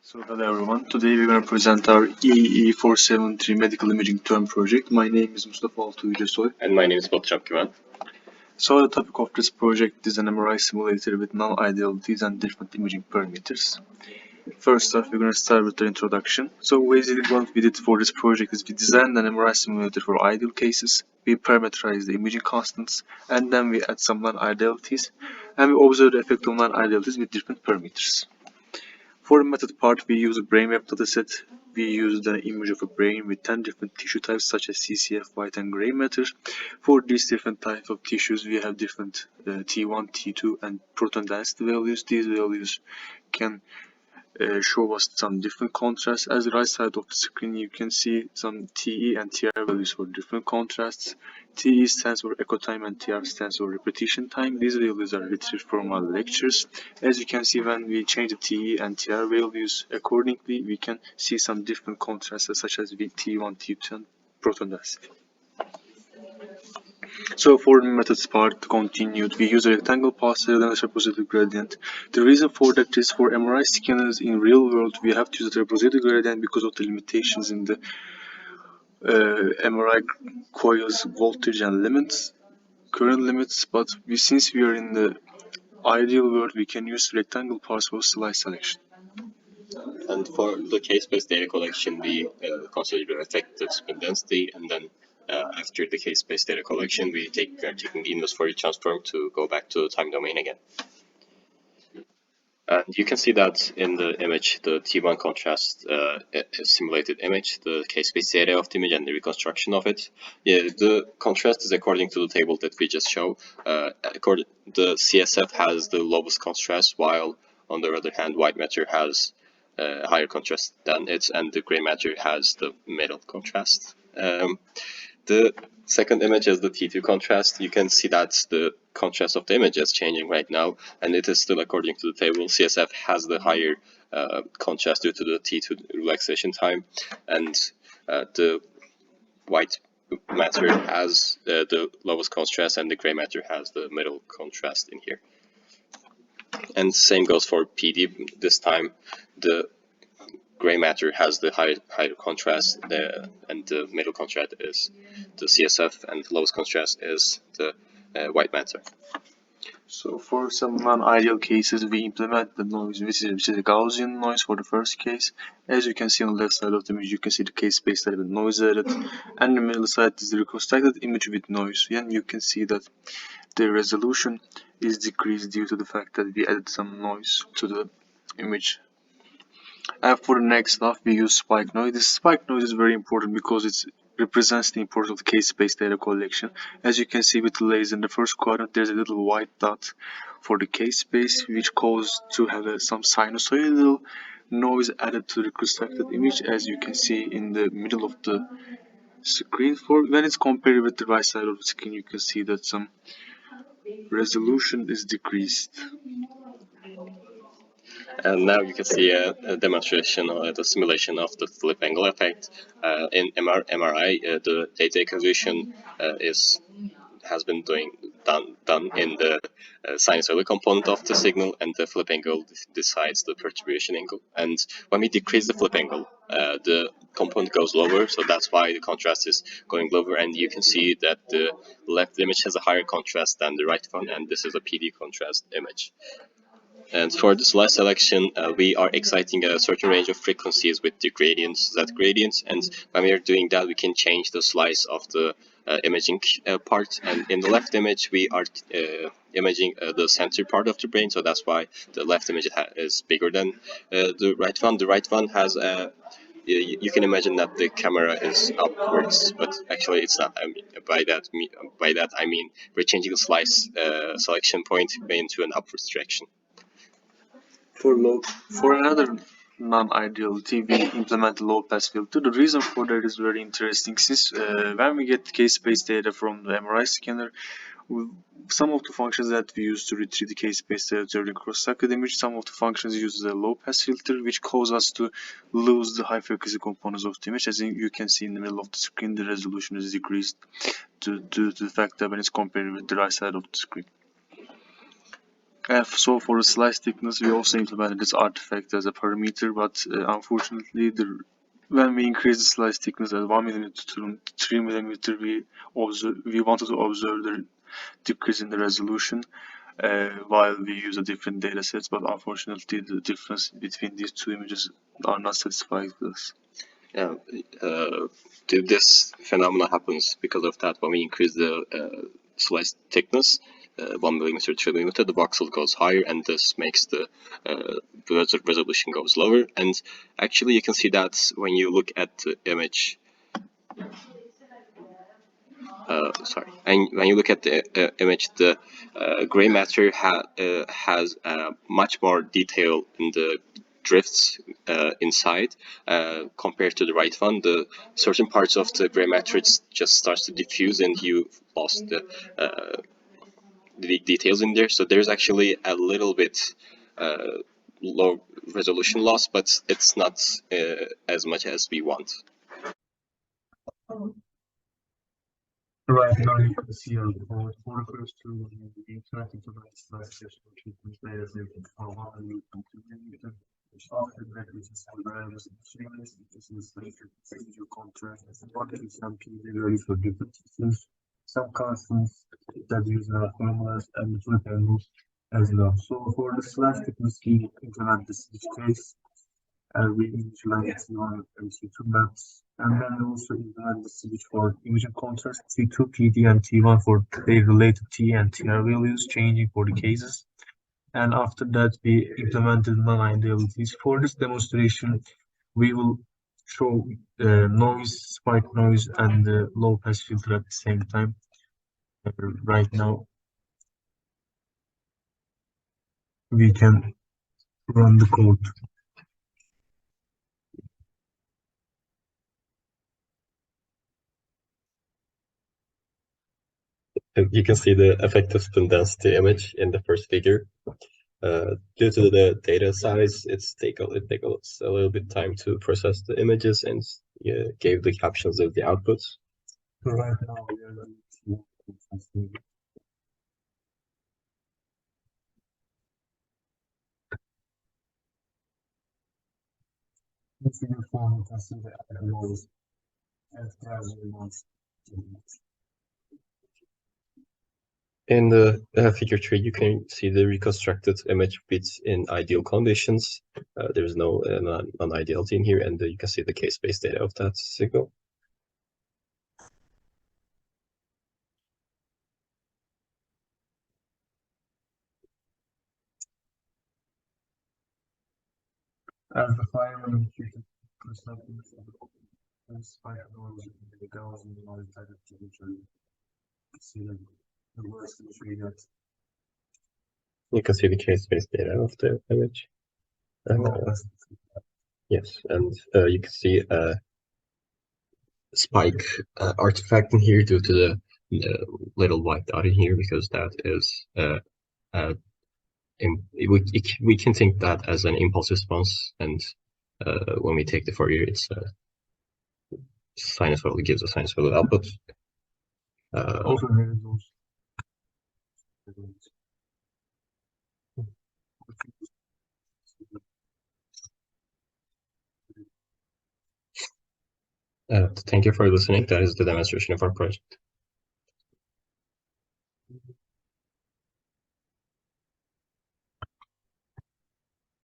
So hello everyone, today we're going to present our EEE473 medical imaging term project. My name is Mustafa Altuğ. And my name is Batu Güven. So the topic of this project is an MRI simulator with non-idealities and different imaging parameters. First off, we're going to start with the introduction. So basically what we did for this project is we designed an MRI simulator for ideal cases, we parameterized the imaging constants, and then we add some non-idealities, and we observe the effect of non-idealities with different parameters. For the method part, we use a brainmap dataset. We use the image of a brain with 10 different tissue types such as CCF, white and gray matter. For these different types of tissues, we have different T1, T2 and proton density values. These values can show us some different contrasts. As the right side of the screen, you can see some TE and TR values for different contrasts. TE stands for echo time and TR stands for repetition time. These values are retrieved from our lectures. As you can see, when we change the TE and TR values accordingly, we can see some different contrasts such as T1, T2 and proton density. So for the methods part continued, we use a rectangle pass-through and a trapezoidal gradient. The reason for that is for MRI scanners in real world, we have to use a trapezoidal gradient because of the limitations in the MRI coils voltage and limits, current limits. But since we are in the ideal world, we can use rectangle pass for slide selection. And for the case-based data collection, we consider effective spin density, and then after the case-based data collection, we are taking the inverse Fourier transform to go back to the time domain again. And you can see that in the image, the T1 contrast simulated image, the case-based data of the image and the reconstruction of it. Yeah, the contrast is according to the table that we just showed. The CSF has the lowest contrast, while on the other hand, white matter has higher contrast than it, and the gray matter has the middle contrast. The second image is the T2 contrast. You can see that the contrast of the image is changing right now, and it is still according to the table. CSF has the higher contrast due to the T2 relaxation time, and the white matter has the lowest contrast, and the gray matter has the middle contrast in here. And same goes for PD. This time, the gray matter has the higher contrast, and the middle contrast is the CSF, and the lowest contrast is the white matter. So for some non-ideal cases, we implement the noise, which is a Gaussian noise for the first case. As you can see on the left side of the image, you can see the case-based data with noise added, and the middle side is the reconstructed image with noise. And you can see that the resolution is decreased due to the fact that we added some noise to the image. And for the next stuff, we use spike noise. This spike noise is very important because it represents the importance of the case-based data collection. As you can see with the laser in the first quadrant, there's a little white dot for the case space, which causes to have some sinusoidal noise added to the reconstructed image, as you can see in the middle of the screen. For when it's compared with the right side of the screen, you can see that some resolution is decreased. And now you can see a demonstration or the simulation of the flip angle effect. In MRI, the data acquisition has been done in the sinusoidal component of the signal, and the flip angle decides the perturbation angle. And when we decrease the flip angle, the component goes lower, so that's why the contrast is going lower. And you can see that the left image has a higher contrast than the right one, and this is a PD contrast image. And for the slice selection, we are exciting a certain range of frequencies with the gradients, Z gradients, and when we are doing that, we can change the slice of the imaging part. And in the left image, we are imaging the center part of the brain, so that's why the left image is bigger than the right one. The right one has a you can imagine that the camera is upwards, but actually it's not. I mean, by that I mean we're changing the slice selection point into an upwards direction. For another non-ideality, we implement low-pass filter. The reason for that is very interesting, since when we get case-based data from the MRI scanner, some of the functions that we use to retrieve the case-based data during cross-sected image, some of the functions use a low-pass filter, which cause us to lose the high-frequency components of the image. As you can see in the middle of the screen, the resolution is decreased due to the fact that when it's compared with the right side of the screen. So for the slice thickness, we also implemented this artifact as a parameter, but unfortunately, when we increase the slice thickness at 1 millimeter to 3 millimeter, we wanted to observe the decrease in the resolution while we use a different data sets, but unfortunately, the difference between these two images are not satisfying to us. Yeah, this phenomena happens because of that. When we increase the slice thickness, 1 millimeter, 3 millimeter, the voxel goes higher, and this makes the resolution goes lower. And actually, you can see that when you look at the image. And when you look at the image, the gray matter has much more detail in the drifts inside compared to the right one. The certain parts of the gray matrix just starts to diffuse, and you lost the details in there. So there's actually a little bit low resolution loss, but it's not as much as we want. Right now, you can see our code for the first two interactive device last session treatment data for 1 millimeter, which after that is some variables and changes. This is later visual contrast, one example ready for different systems, some constants that use formulas and the flip angles as well. So for the slash thickness, we implement this case. We initialize T1 and T2 maps, and then we also implement the switch for imaging contrast T2, PD, and T1 for their related T and TR values, changing for the cases. And after that, we implemented non-idealities. For this demonstration, we will show noise, spike noise, and the low pass filter at the same time. Right now, we can run the code. You can see the effective spin density image in the first figure. Due to the data size, it takes a little bit time to process the images and gave the captions of the outputs. Right now, we are going to in figure 4, you can see the noise as gradually wants to. In the figure 3, you can see the reconstructed image bits in ideal conditions. There's no non-ideality in here, and you can see the case-based data of that signal. As the fire indicated, perspective and spike noise in the Gaussian noise direction, see the worst we get. You can see the case-based data of the image. Yes, and you can see a spike artifact in here due to the little white dot in here, because that is we can think that as an impulse response, and when we take the Fourier, it's sinusoidal. It gives a sinusoidal output. Also, there is those. Thank you for listening. That is the demonstration of our project.